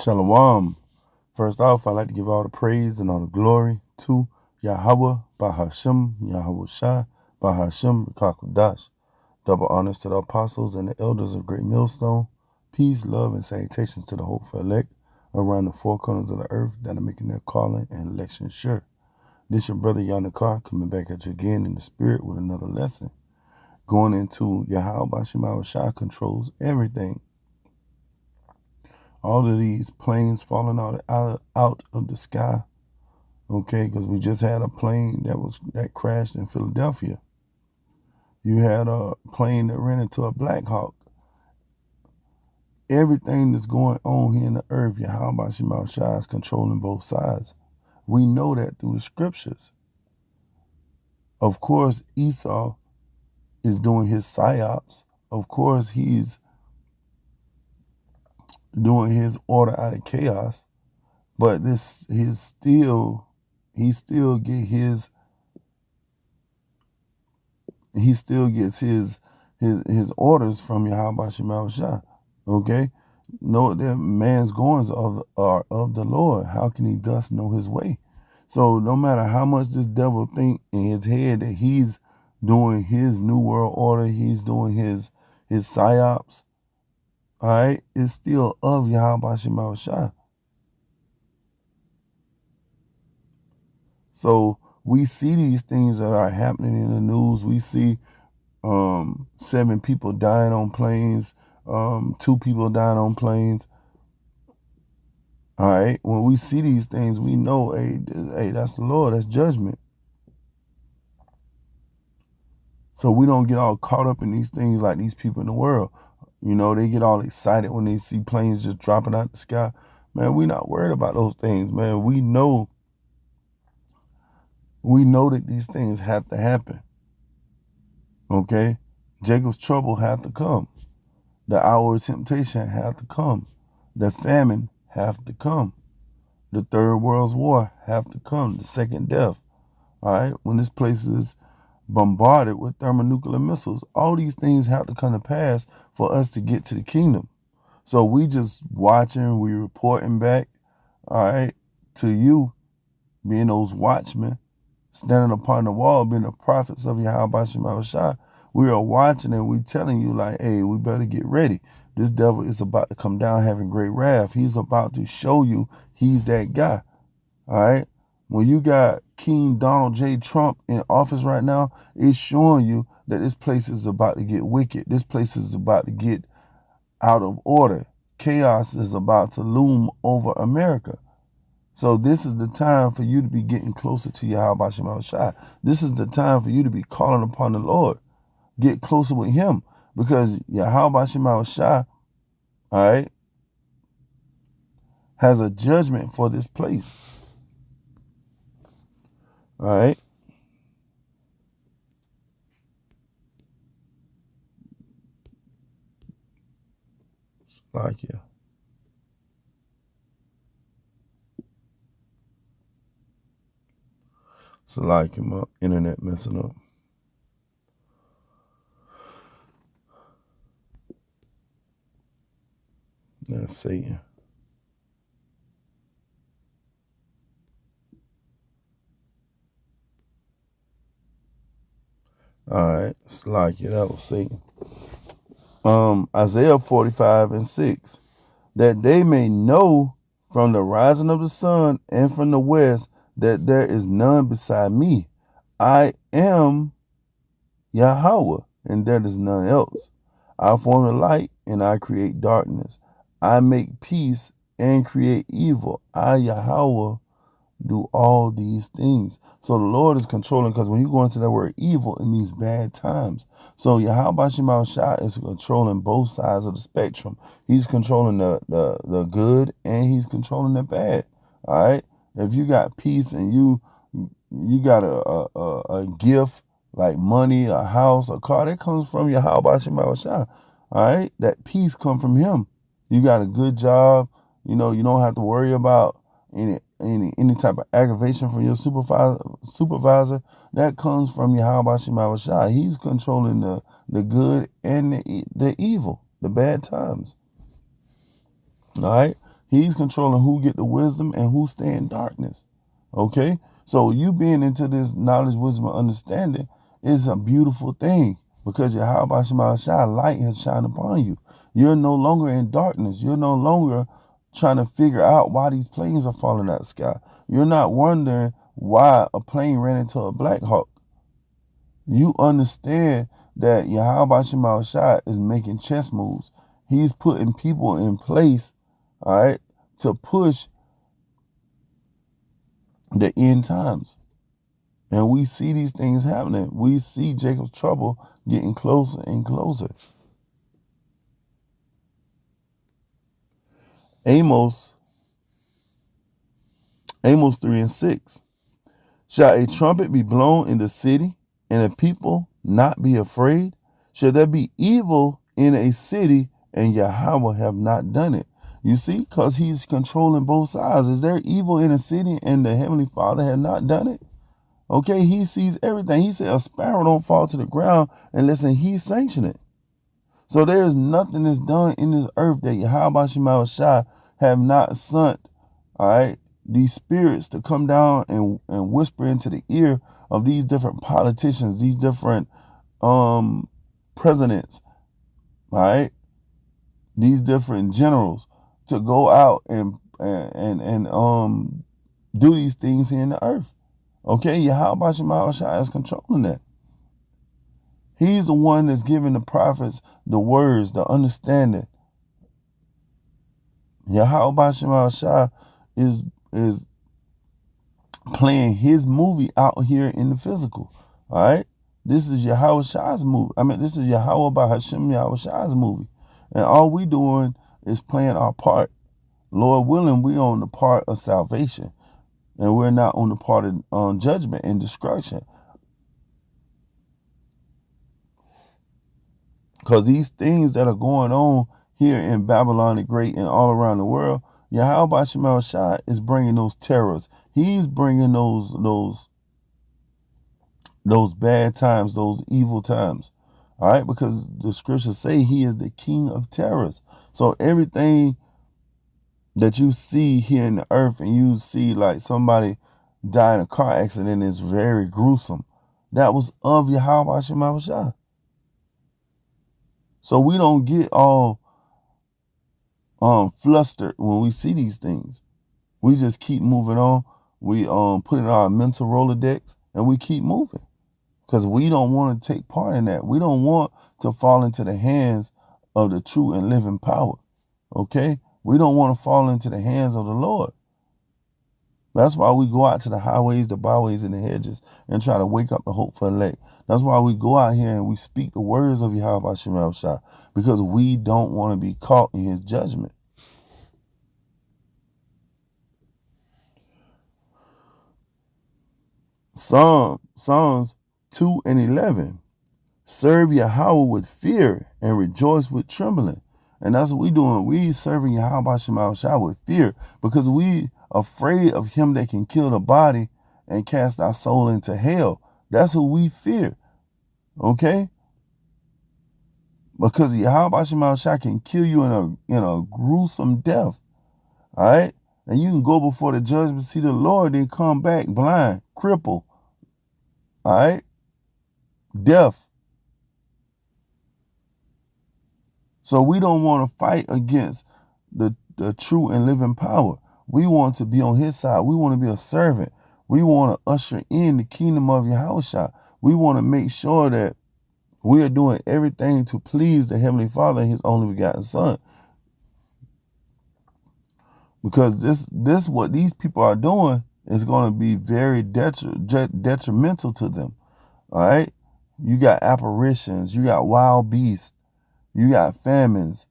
Shalom. First off, I'd like to give all the praise and all the glory to Yahweh, Bahashem, Yahweh Shai, Bahashem, Kakudash. Double honors to the apostles and the elders of Great Millstone. Peace, love, and salutations to the hopeful elect around the four corners of the earth that are making their calling and election sure. This your brother Yanakar coming back at you again in the spirit with another lesson. Going into Yahweh Bahashem Shai controls everything. All of these planes falling out of the sky, okay, because we just had a plane that crashed in Philadelphia. You had a plane that ran into a Black Hawk. Everything that's going on here in the earth, Yahweh Shema Shai is controlling both sides. We know that through the scriptures. Of course, Esau is doing his psyops. Of course, he's doing his order out of chaos. But he still gets his orders from Yahweh Shema Shai. Okay? Know that man's goings are of the Lord. How can he thus know his way? So no matter how much this devil think in his head that he's doing his new world order, he's doing his psyops, all right, it's still of Yahweh Shema Shai. So we see these things that are happening in the news. We see 7 people dying on planes, 2 people dying on planes. All right. When we see these things, we know, hey, that's the Lord. That's judgment. So we don't get all caught up in these things like these people in the world. You know, they get all excited when they see planes just dropping out the sky. Man, we're not worried about those things, man. We know that these things have to happen. Okay? Jacob's trouble had to come. The hour of temptation had to come. The famine have to come. The third world's war have to come. The second death. All right? When this place is bombarded with thermonuclear missiles, all these things have to come to pass for us to get to the kingdom. So we just watching, we reporting back, all right, to you, being those watchmen, standing upon the wall, being the prophets of Yahweh Shema Shai. We are watching and we telling you like, hey, we better get ready. This devil is about to come down having great wrath. He's about to show you he's that guy. All right. When you got King Donald J. Trump in office right now, it's showing you that this place is about to get wicked. This place is about to get out of order. Chaos is about to loom over America. So this is the time for you to be getting closer to Yahweh Shema Shai. This is the time for you to be calling upon the Lord. Get closer with him. Because Yahweh Shema Shai, all right, has a judgment for this place. All right. Salakia. Salakia, my internet messing up. That's Satan. All right. Salakia, that was Satan. Isaiah 45:6, that they may know from the rising of the sun and from the west that there is none beside me. I am Yahweh, and there is none else. I form the light, and I create darkness. I make peace and create evil. I, Yahweh, do all these things. So the Lord is controlling, because when you go into that word evil, it means bad times. So Yahweh Shema Shai is controlling both sides of the spectrum. He's controlling the good and he's controlling the bad. All right. If you got peace and you got a gift like money, a house, a car, that comes from Yahweh Shema Shai. All right. That peace comes from him. You got a good job. You know, you don't have to worry about any type of aggravation from your supervisor. That comes from Yahweh Shema Shai. He's controlling the good and the evil, the bad times. All right. He's controlling who get the wisdom and who stay in darkness. Okay? So you being into this knowledge, wisdom, and understanding is a beautiful thing because Yahweh Shema Shai, light has shined upon you. You're no longer in darkness. You're no longer trying to figure out why these planes are falling out of the sky. You're not wondering why a plane ran into a Black Hawk. You understand that Yahweh Shema Shai is making chess moves. He's putting people in place, all right, to push the end times. And we see these things happening. We see Jacob's trouble getting closer and closer. Amos 3:6. Shall a trumpet be blown in the city, and the people not be afraid? Shall there be evil in a city, and Yahweh have not done it? You see, because he's controlling both sides. Is there evil in a city, and the Heavenly Father has not done it? Okay, he sees everything. He said a sparrow don't fall to the ground unless he sanction it. So there is nothing that's done in this earth that Yahweh Shema Shai have not sent, all right, these spirits to come down and whisper into the ear of these different politicians, these different presidents, all right, these different generals to go out and do these things here in the earth. Okay, Yahweh Shema Shai is controlling that. He's the one that's giving the prophets the words, the understanding. Yahweh Shema Shai is playing his movie out here in the physical. All right? This is Yahweh Shai's movie. This is Yahweh by Hashem Yahweh Shai's movie. And all we doing is playing our part. Lord willing, we on the part of salvation. And we're not on the part of judgment and destruction. Because these things that are going on here in Babylon the Great and all around the world, Yahweh Shema Shai is bringing those terrors. He's bringing those bad times, those evil times. All right, because the scriptures say he is the king of terrors. So everything that you see here in the earth and you see like somebody die in a car accident is very gruesome. That was of Yahweh Shema Shai. So we don't get all flustered when we see these things. We just keep moving on. We put in our mental Rolodex and we keep moving. Because we don't want to take part in that. We don't want to fall into the hands of the true and living power. Okay? We don't want to fall into the hands of the Lord. That's why we go out to the highways, the byways, and the hedges and try to wake up the hope for elect. That's why we go out here and we speak the words of Yahweh Shema Shai, because we don't want to be caught in his judgment. Psalms 2:11. Serve Yahweh with fear and rejoice with trembling. And that's what we doing. We serving Yahweh Shema Shai with fear because we afraid of him that can kill the body and cast our soul into hell. That's who we fear. Okay? Because Yahweh Shema Shai can kill you in a gruesome death. All right? And you can go before the judgment seat of the Lord, then come back blind, crippled. All right? Deaf. So we don't want to fight against the true and living power. We want to be on his side. We want to be a servant. We want to usher in the kingdom of Yahushua. We want to make sure that we are doing everything to please the Heavenly Father and his only begotten Son. Because this what these people are doing is going to be very detrimental to them. All right? You got apparitions. You got wild beasts. You got famines.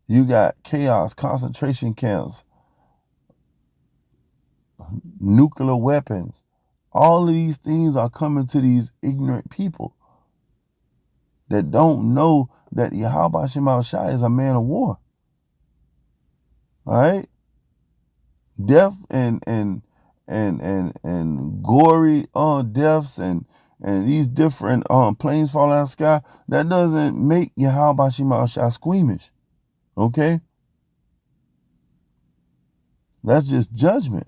You got chaos, concentration camps, nuclear weapons. All of these things are coming to these ignorant people that don't know that Yahweh Shema Shai is a man of war. All right? Death and gory deaths and these different planes falling out of the sky, that doesn't make Yahweh Shema Shai squeamish. Okay? That's just judgment.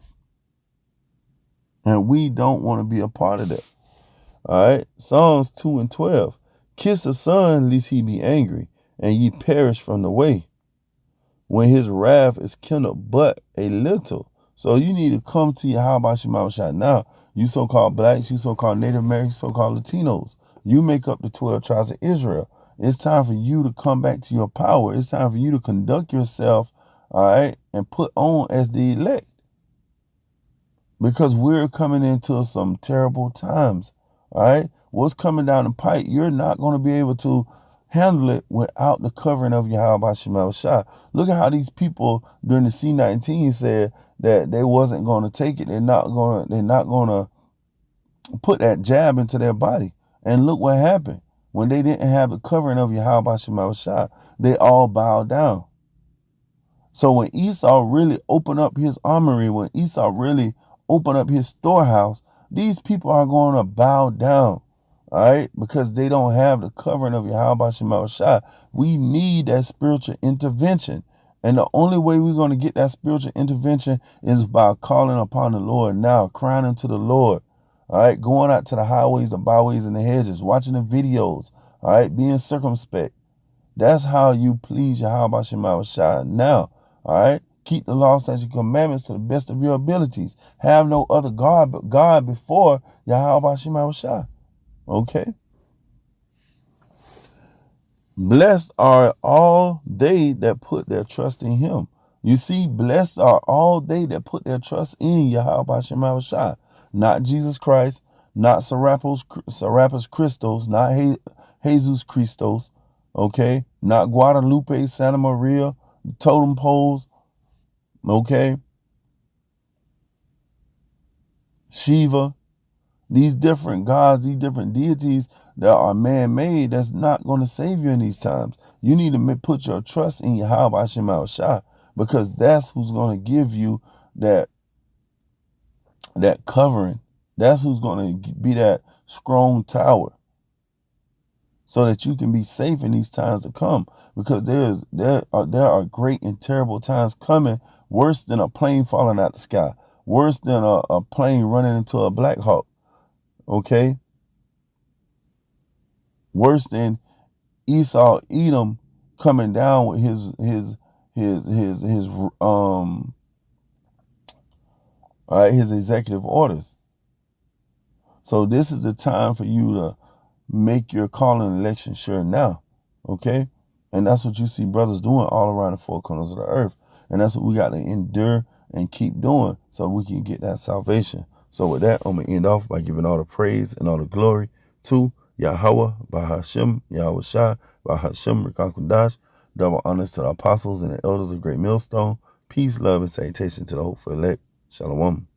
And we don't want to be a part of that. All right. Psalms 2:12. Kiss the Son, lest he be angry, and ye perish from the way, when his wrath is kindled but a little. So you need to come to Yahweh Shemawashah now. You so-called blacks, you so-called Native Americans, so-called Latinos. You make up the 12 tribes of Israel. It's time for you to come back to your power. It's time for you to conduct yourself, all right, and put on as the elect. Because we're coming into some terrible times, all right? What's coming down the pipe, you're not going to be able to handle it without the covering of Yahweh Shah. Look at how these people during the C-19 said that they wasn't going to take it. They're not going to put that jab into their body. And look what happened. When they didn't have the covering of Yahweh Shah, they all bowed down. So when Esau really opened up his armory, when Esau really opened up his storehouse, these people are going to bow down, all right, because they don't have the covering of Yahweh Shah. We need that spiritual intervention. And the only way we're going to get that spiritual intervention is by calling upon the Lord now, crying unto the Lord, all right, going out to the highways, the byways, and the hedges, watching the videos, all right, being circumspect. That's how you please Yahweh Shah now. All right? Keep the law, statutes, and commandments to the best of your abilities. Have no other God but God before Yahweh Shah. Okay? Blessed are all they that put their trust in him. You see, blessed are all they that put their trust in Yahweh Shah. Not Jesus Christ, not Serapis Christos, not Jesus Christos, okay? Not Guadalupe, Santa Maria, totem poles, okay? Shiva, these different gods, these different deities that are man-made, that's not going to save you in these times. You need to put your trust in Yahweh Shah, because that's who's going to give you that covering. That's who's going to be that strong tower, so that you can be safe in these times to come. Because there are great and terrible times coming, worse than a plane falling out the sky, worse than a plane running into a Black Hawk, okay? Worse than Esau Edom coming down with his executive orders. So this is the time for you to make your calling election sure now, okay? And that's what you see brothers doing all around the four corners of the earth. And that's what we got to endure and keep doing so we can get that salvation. So with that, I'm going to end off by giving all the praise and all the glory to Yahweh, Bahashem, Yahweh Shai, Bahashem, Rikakudash. Double honors to the apostles and the elders of Great Millstone. Peace, love, and salutation to the hopeful elect. Shalom.